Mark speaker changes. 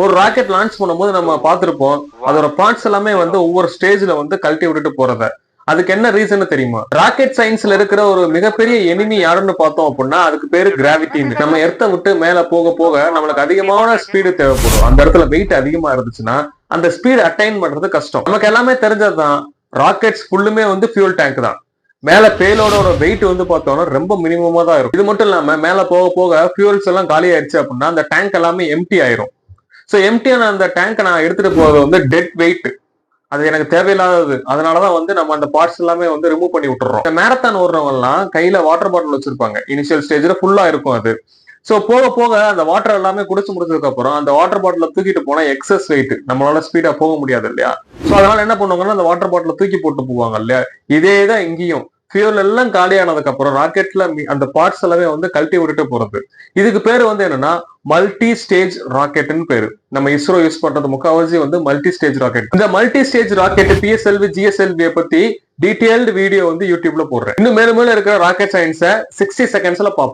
Speaker 1: ஒரு rocket launch பண்ணும்போது நம்ம பார்த்திருப்போம், அதோட பார்ட்ஸ் எல்லாமே வந்து ஒவ்வொரு ஸ்டேஜ்ல வந்து கழட்டி விட்டுட்டு போறத. அதுக்கு என்ன ரீசன் தெரியுமா? ராக்கெட் சயின்ஸ்ல இருக்கிற ஒரு மிகப்பெரிய எனிமி யாருன்னு பார்த்தோம் அப்படின்னா அதுக்கு பேரு கிராவிட்டின்னு. நம்ம எர்த்த விட்டு மேல போக போக நம்மளுக்கு அதிகமான ஸ்பீடு தேவைப்படும். அந்த இடத்துல வெயிட் அதிகமா இருந்துச்சுன்னா அந்த ஸ்பீட் அட்டைன் பண்றது கஷ்டம். நமக்கு எல்லாமே தெரிஞ்சதுதான், ராக்கெட்ஸ் ஃபுல்லுமே வந்து ஃபியூல் டேங்க் தான். மேல பேலோட வெயிட் வந்து பார்த்தோம்னா ரொம்ப மினிமமா தான் இருக்கும். இது மட்டும் இல்லாம மேல போக போக ஃபியூல்ஸ் எல்லாம் காலி ஆயிடுச்சு அப்படின்னா அந்த டேங்க் எல்லாமே எம்டி ஆயிரும். சோ எம்டியான அந்த டேங்கை நான் எடுத்துட்டு போறது வந்து டெட் வெயிட், அது எனக்கு தேவையில்லாதது. அதனாலதான் வந்து நம்ம அந்த பார்ட்ஸ் எல்லாமே வந்து ரிமூவ் பண்ணி விட்டுறோம். இந்த மேரத்தான் ஓடுறவங்க எல்லாம் கையில வாட்டர் பாட்டில் வச்சிருப்பாங்க. இனிஷியல் ஸ்டேஜ்ல ஃபுல்லா இருக்கும் அது. சோ போக போக அந்த வாட்டர் எல்லாமே குடிச்சு முடிச்சதுக்கு அப்புறம் அந்த வாட்டர் பாட்டில தூக்கிட்டு போனா எக்ஸஸ் வெயிட், நம்மளால ஸ்பீடா போக முடியாது இல்லையா? சோ அதனால என்ன பண்ணுவாங்கன்னா அந்த வாட்டர் பாட்டில தூக்கி போட்டு போவாங்க இல்லையா? இதேதான் இங்கேயும் ஃபியூல் எல்லாம் காலியானதுக்கு அப்புறம் ராக்கெட்ல அந்த பார்ட்ஸ் எல்லாமே வந்து கழட்டி விட்டுட்டு போறது. இதுக்கு பேரு வந்து என்னன்னா மல்டி ஸ்டேஜ் ராக்கெட்னு பேரு. நம்ம இஸ்ரோ யூஸ் பண்றது முக்காவாசி வந்து மல்டி ஸ்டேஜ் ராக்கெட். இந்த multi stage rocket PSLV GSLV பத்தி டீடைல்டு வீடியோ வந்து யூடியூப்ல போடுறேன். இன்னும் மேலும் மேலும் இருக்கிற ராக்கெட் சயின்ஸை 60 செகண்ட்ஸ்ல பார்ப்போம்.